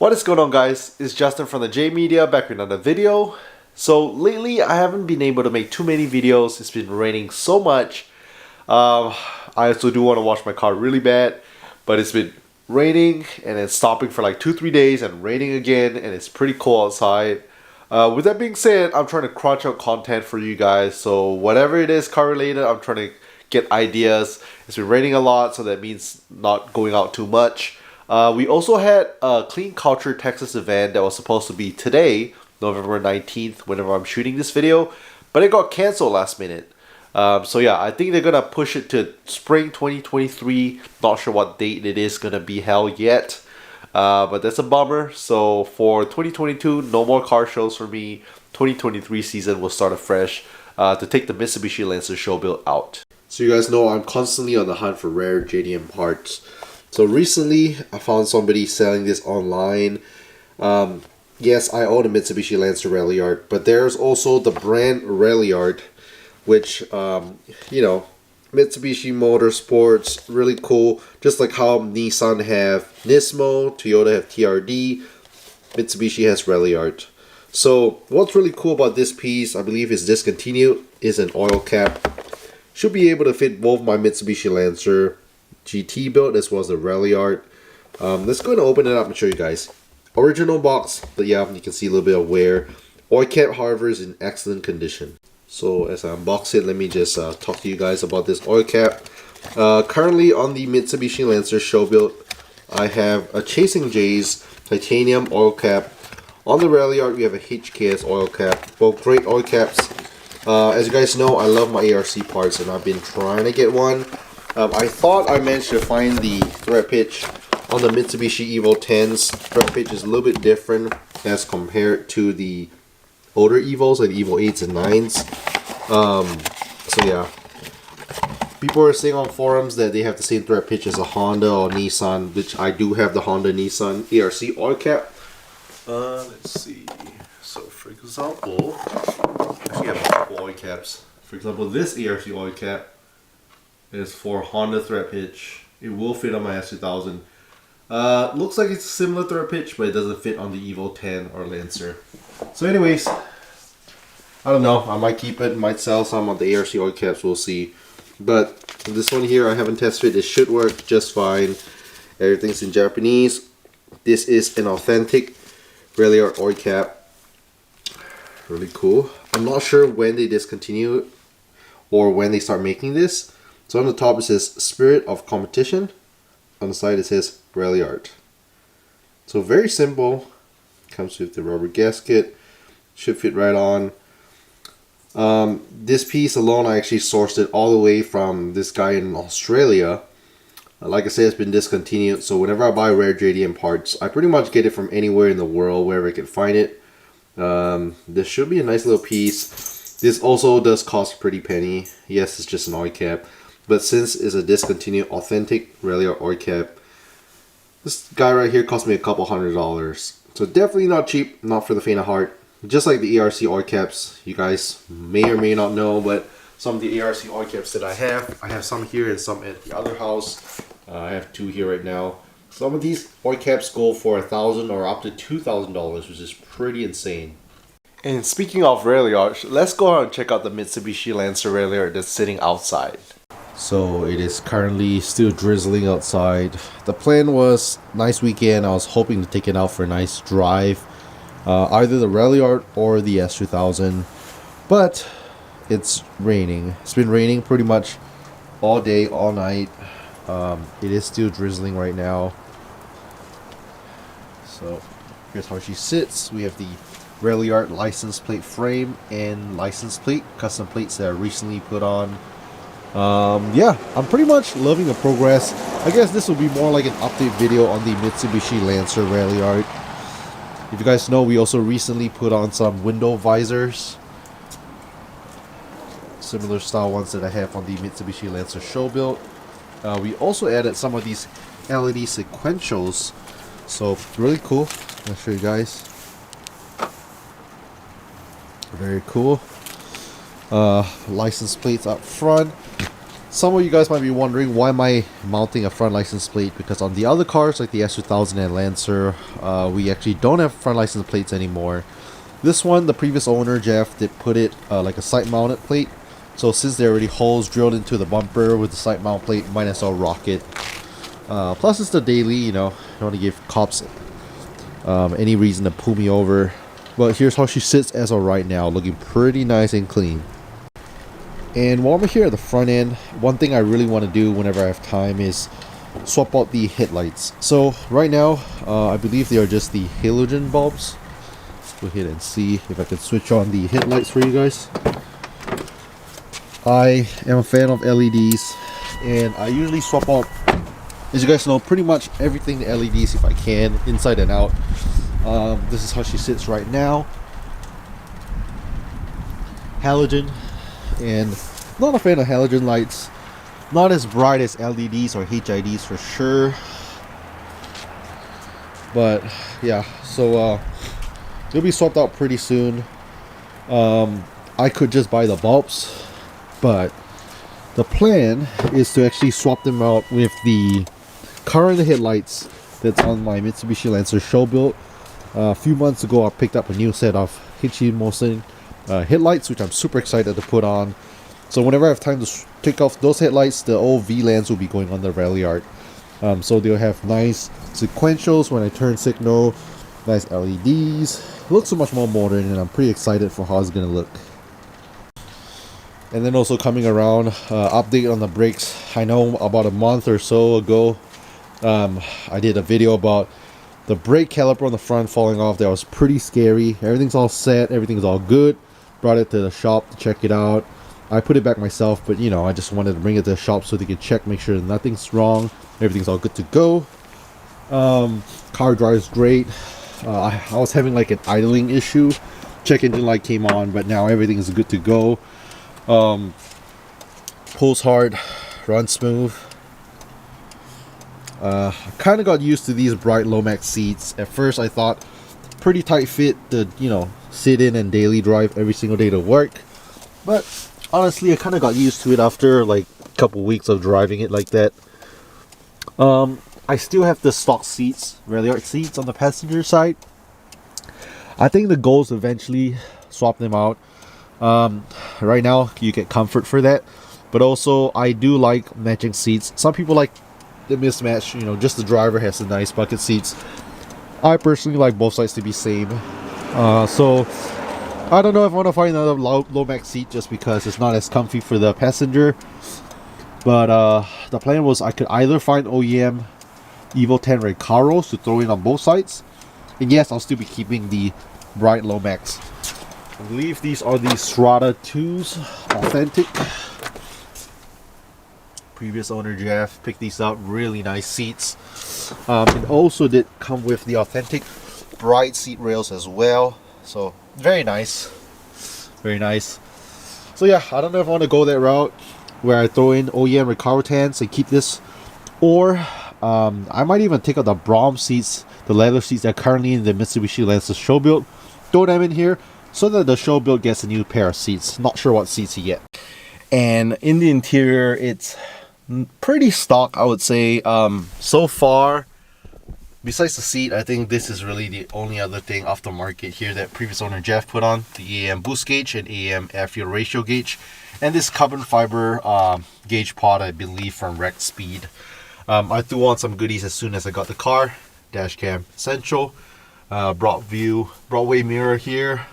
What is going on, guys? It's Justin from the J Media back with another video. So lately I haven't been able to make too many videos. It's been raining so much. I also do want to wash my car really bad, but it's been raining and it's stopping for like 2-3 days and raining again, and it's pretty cold outside. With that being said, I'm trying to crunch out content for you guys. So whatever it is car related, I'm trying to get ideas. It's been raining a lot, so that means not going out too much. We also had a Clean Culture Texas event that was supposed to be today, November 19th, whenever I'm shooting this video, but it got canceled last minute. So yeah, I think they're gonna push it to spring 2023. Not sure what date it is gonna be held yet, but that's a bummer. So for 2022, no more car shows for me. 2023 season will start afresh to take the Mitsubishi Lancer show build out. So you guys know I'm constantly on the hunt for rare JDM parts. So recently, I found somebody selling this online. Yes, I own a Mitsubishi Lancer Ralliart, but there's also the brand Ralliart, which, you know, Mitsubishi Motorsports, really cool. Just like how Nissan have Nismo, Toyota have TRD, Mitsubishi has Ralliart. So what's really cool about this piece, I believe is discontinued, is an oil cap. Should be able to fit both my Mitsubishi Lancer GT build as well as the Ralliart. Let's go and open it up and show you guys. Original box, but yeah, you can see a little bit of wear. Oil cap, however, is in excellent condition. So as I unbox it, let me just talk to you guys about this oil cap. Currently on the Mitsubishi Lancer show build, I have a Chasing J's titanium oil cap. On the Ralliart, we have a HKS oil cap. Both great oil caps. As you guys know, I love my ARC parts and I've been trying to get one. I thought I managed to find the thread pitch on the Mitsubishi Evo 10s. Thread pitch is a little bit different as compared to the older Evos, like the Evo 8s and 9s. So yeah, people are saying on forums that they have the same thread pitch as a Honda or Nissan, which I do have the Honda Nissan ARC oil cap. Let's see. So for example, actually I have a couple oil caps. For example, this ARC oil cap is for Honda thread pitch. It will fit on my S2000. Looks like it's a similar thread pitch, but it doesn't fit on the Evo 10 or Lancer. So anyways, I don't know. I might keep it, might sell some of the ARC oil caps, we'll see. But this one here, I haven't tested it. It should work just fine. Everything's in Japanese. This is an authentic Ralliart oil cap. Really cool. I'm not sure when they discontinue or when they start making this. So on the top it says Spirit of Competition. On the side it says Ralliart. So very simple. Comes with the rubber gasket. Should fit right on. This piece alone, I actually sourced it all the way from this guy in Australia. Like I said, it's been discontinued. So whenever I buy rare JDM parts, I pretty much get it from anywhere in the world, wherever I can find it. This should be a nice little piece. This also does cost a pretty penny. Yes, it's just an oil cap. But since it's a discontinued authentic Ralliart oil cap, this guy right here cost me a couple $100. So definitely not cheap, not for the faint of heart. Just like the ARC oil caps, you guys may or may not know, but some of the ARC oil caps that I have some here and some at the other house. I have two here right now. Some of these oil caps go for $1,000 or up to $2,000, which is pretty insane. And speaking of Ralliart, let's go ahead and check out the Mitsubishi Lancer Ralliart that's sitting outside. So it is currently still drizzling outside. The plan was nice weekend. I was hoping to take it out for a nice drive. Either the Ralliart or the S2000. But it's raining. It's been raining pretty much all day, all night. It is still drizzling right now. So here's how she sits. We have the Ralliart license plate frame and license plate, custom plates that I recently put on. Yeah, I'm pretty much loving the progress. I guess this will be more like an update video on the Mitsubishi Lancer Ralliart. If you guys know, we also recently put on some window visors, similar style ones that I have on the Mitsubishi Lancer show build. We also added some of these LED sequentials, so really cool. I'll show you guys. Very cool. License plates up front. Some of you guys might be wondering why am I mounting a front license plate, because on the other cars like the S2000 and Lancer, we actually don't have front license plates anymore. This one, the previous owner, Jeff, did put it like a side mounted plate. So since there are already holes drilled into the bumper with the side mount plate, might as well rock it. Plus it's the daily, you know, I don't want to give cops any reason to pull me over. But here's how she sits as of right now, looking pretty nice and clean. And while I'm here at the front end, one thing I really want to do whenever I have time is swap out the headlights. So right now, I believe they are just the halogen bulbs. Let's go ahead and see if I can switch on the headlights for you guys. I am a fan of LEDs, and I usually swap out, as you guys know, pretty much everything to LEDs if I can, inside and out. This is how she sits right now. Halogen. And not a fan of halogen lights, not as bright as LEDs or HIDs for sure, but yeah, so they'll be swapped out pretty soon. I could just buy the bulbs, but the plan is to actually swap them out with the current headlights that's on my Mitsubishi Lancer show build. A few months ago I picked up a new set of Hitchimoto headlights, which I'm super excited to put on. So whenever I have time to take off those headlights, the old V-Lands will be going on the Ralliart. So they'll have nice sequentials when I turn signal, nice LEDs. It looks so much more modern, and I'm pretty excited for how it's gonna look. And then also coming around, update on the brakes. I know about a month or so ago, I did a video about the brake caliper on the front falling off. That was pretty scary. Everything's all set, everything's all good. Brought it to the shop to check it out. I put it back myself, but you know, I just wanted to bring it to the shop so they could check, make sure nothing's wrong, everything's all good to go. Car drives great. I was having like an idling issue. Check engine light came on, but now everything is good to go. Pulls hard, runs smooth. Kind of got used to these bright Lomax seats. At first I thought pretty tight fit to, you know, sit in and daily drive every single day to work, but honestly I kind of got used to it after like a couple weeks of driving it like that. I still have the stock seats, Ralliart seats on the passenger side. I think the goal is eventually swap them out. Right now you get comfort for that, but also I do like matching seats. Some people like the mismatch, you know, just the driver has the nice bucket seats. I personally like both sides to be same. So I don't know if I want to find another Lomax seat just because it's not as comfy for the passenger. But the plan was I could either find OEM Evo 10 Recaros to throw in on both sides. And yes, I'll still be keeping the bright Lomax. I believe these are the Strata 2s, authentic. Previous owner Jeff picked these up, really nice seats. It also did come with the authentic bright seat rails as well, so very nice, very nice. So yeah, I don't know if I want to go that route where I throw in OEM Recaro tans and keep this, or I might even take out the Brom seats, the leather seats that are currently in the Mitsubishi Lancer show build, throw them in here so that the show build gets a new pair of seats. Not sure what seats you get. And in the interior, it's pretty stock, I would say. So far, besides the seat, I think this is really the only other thing aftermarket here that previous owner Jeff put on. The AM boost gauge and AM air-fuel ratio gauge, and this carbon fiber gauge pod, I believe, from Wrecked Speed. I threw on some goodies as soon as I got the car. Dash cam essential, Broadway mirror here,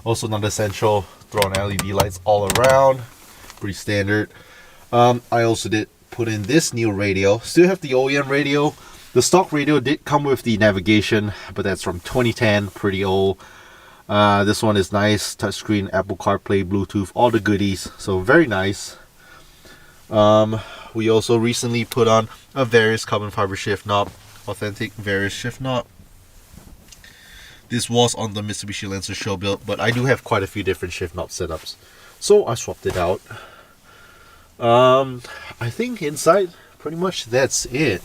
also not essential. Throw on LED lights all around, pretty standard. I also did put in this new radio. Still have the OEM radio. The stock radio did come with the navigation, but that's from 2010, pretty old. This one is nice, touchscreen, Apple CarPlay, Bluetooth, all the goodies, so very nice. We also recently put on a Various carbon fiber shift knob, authentic Various shift knob. This was on the Mitsubishi Lancer show build, but I do have quite a few different shift knob setups, so I swapped it out. I think inside, pretty much that's it.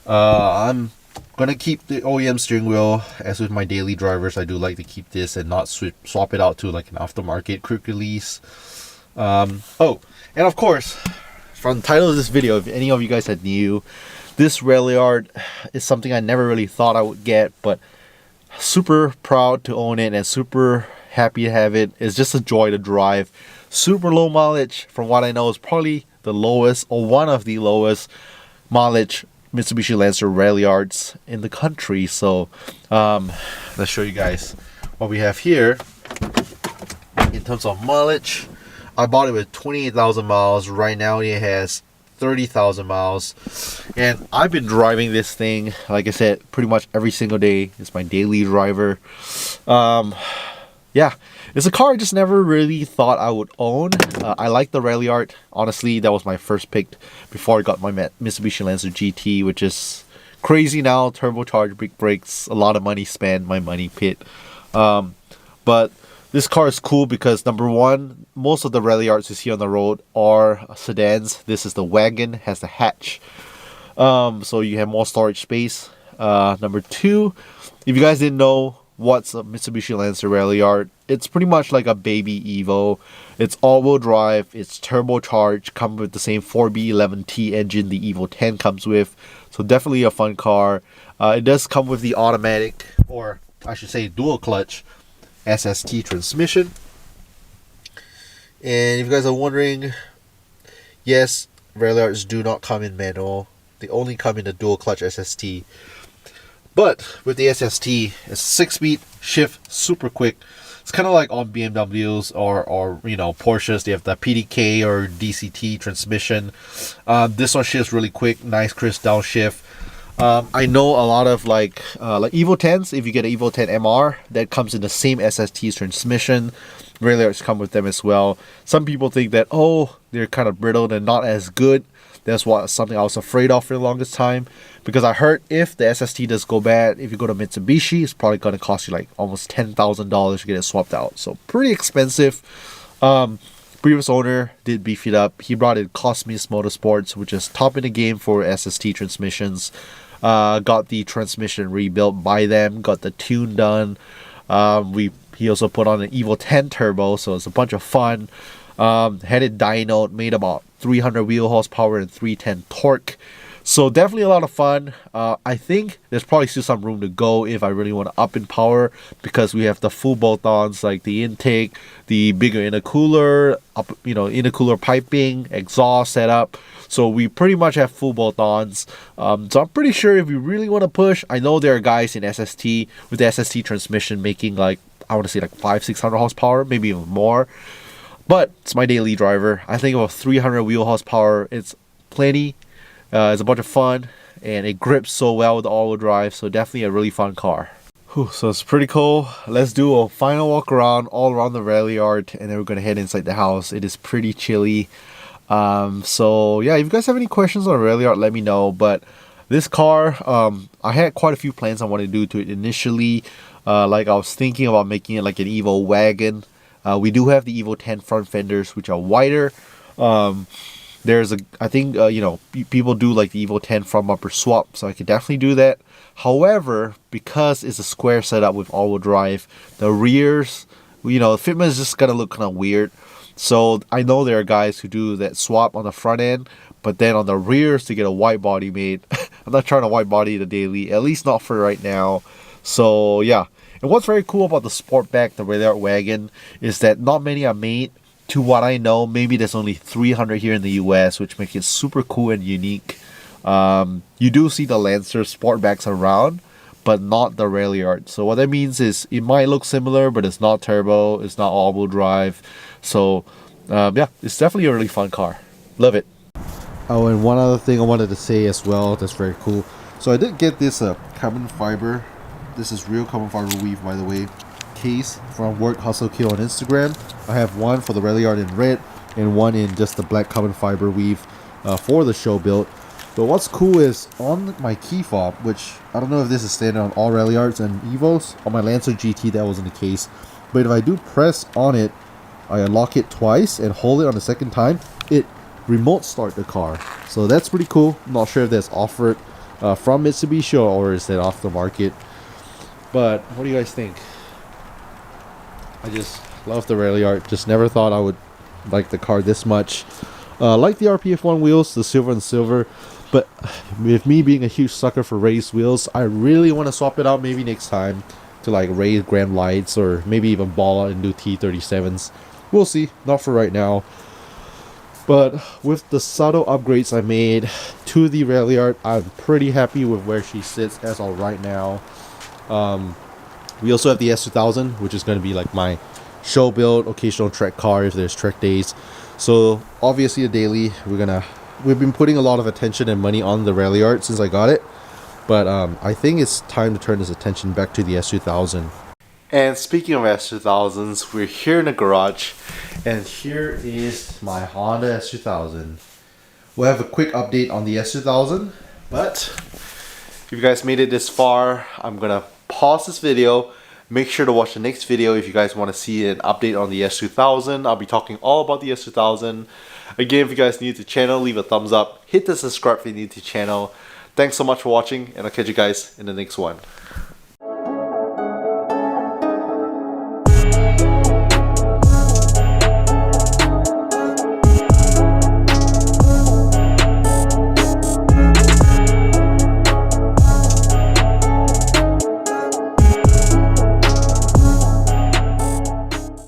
I'm gonna keep the OEM steering wheel. As with my daily drivers, I do like to keep this and not swap it out to like an aftermarket quick release. Oh, and of course, from the title of this video, if any of you guys are new, this Ralliart is something I never really thought I would get, but super proud to own it and super happy to have it. It's just a joy to drive. Super low mileage. From what I know, is probably the lowest or one of the lowest mileage Mitsubishi Lancer Ralliarts in the country. So let's show you guys what we have here in terms of mileage. I bought it with 28,000 miles. Right now it has 30,000 miles, and I've been driving this thing, like I said, pretty much every single day. It's my daily driver. Yeah, it's a car I just never really thought I would own. I like the Ralliart. Honestly, that was my first pick before I got my Mitsubishi Lancer GT, which is crazy now. Turbocharged, big brakes, a lot of money spent, my money pit. But this car is cool because, number one, most of the Ralliarts you see on the road are sedans. This is the wagon, has the hatch, so you have more storage space. Number two, if you guys didn't know what's a Mitsubishi Lancer Ralliart, it's pretty much like a baby Evo. It's all-wheel drive, it's turbocharged, comes with the same 4B11T engine the Evo 10 comes with, so definitely a fun car. It does come with the automatic, or I should say dual clutch, SST transmission. And if you guys are wondering, yes, Ralliarts do not come in manual. They only come in the dual clutch SST. But with the SST, it's 6-speed shift, super quick. It's kind of like on BMWs or you know, Porsches. They have the PDK or DCT transmission. This one shifts really quick, nice crisp downshift. I know a lot of like Evo 10s, if you get an Evo 10 MR, that comes in the same SST transmission. Ralliarts come with them as well. Some people think that, oh, they're kind of brittle and not as good. That's something I was afraid of for the longest time, because I heard if the SST does go bad, if you go to Mitsubishi, it's probably going to cost you like almost $10,000 to get it swapped out. So pretty expensive. Previous owner did beef it up. He brought in Cosmis Motorsports, which is top in the game for SST transmissions. Got the transmission rebuilt by them, got the tune done. He also put on an Evo 10 turbo, so it's a bunch of fun. Had it dynoed, made about 300 wheel horsepower and 310 torque. So definitely a lot of fun. I think there's probably still some room to go if I really want to up in power, because we have the full bolt-ons like the intake, the bigger intercooler, intercooler piping, exhaust setup. So we pretty much have full bolt-ons. So I'm pretty sure if we really want to push, I know there are guys in SST with the SST transmission making like, I want to say like 500-600 horsepower, maybe even more. But it's my daily driver. I think about 300 wheel horsepower. It's plenty. It's a bunch of fun, and it grips so well with the all-wheel drive. So definitely a really fun car. So it's pretty cool. Let's do a final walk around all around the Ralliart, and then we're gonna head inside the house. It is pretty chilly. So yeah, if you guys have any questions on Ralliart, let me know. But this car, I had quite a few plans I wanted to do to it initially. Like I was thinking about making it like an Evo wagon. We do have the Evo 10 front fenders, which are wider. I think people do like the Evo 10 front bumper swap, so I could definitely do that. However, because it's a square setup with all-wheel drive, the rears, the fitment is just gonna look kind of weird. So I know there are guys who do that swap on the front end, but then on the rears to get a white body made. I'm not trying to white body the daily, at least not for right now. So yeah. And what's very cool about the Sportback, the Ralliart wagon, is that not many are made. To what I know, maybe there's only 300 here in the US, which makes it super cool and unique. You do see the Lancer Sportbacks around, but not the Ralliart. So what that means is it might look similar, but it's not turbo, it's not all-wheel drive. So yeah, it's definitely a really fun car. Love it. Oh, and one other thing I wanted to say as well that's very cool. So I did get this carbon fiber. This is real carbon fiber weave, by the way, case from Work Hustle Kill on Instagram. I have one for the Ralliart in red and one in just the black carbon fiber weave for the show build. But what's cool is on my key fob, which I don't know if this is standard on all Ralliarts and Evos. On my Lancer GT, that wasn't the case. But if I do press on it, I unlock it twice and hold it on the second time, it remote start the car. So that's pretty cool. I'm not sure if that's offered from Mitsubishi or is that off the market. But what do you guys think? I just love the Ralliart. Just never thought I would like the car this much. Like the RPF1 wheels, the silver and silver, but with me being a huge sucker for raised wheels, I really want to swap it out maybe next time to like raise Grand Lights or maybe even ball out and do T37s. We'll see, not for right now. But with the subtle upgrades I made to the Ralliart, I'm pretty happy with where she sits as of right now. We also have the S2000, which is going to be like my show build, occasional trek car if there's trek days. So obviously a daily, we've been putting a lot of attention and money on the Ralliart since I got it. But I think it's time to turn this attention back to the S2000. And speaking of S2000s, we're here in the garage, and here is my Honda S2000. We'll have a quick update on the S2000, but if you guys made it this far, I'm gonna pause this video. Make sure to watch the next video if you guys want to see an update on the S2000. I'll be talking all about the S2000. Again, if you guys are new to the channel, leave a thumbs up, hit the subscribe if you're new to the channel. Thanks so much for watching, and I'll catch you guys in the next one.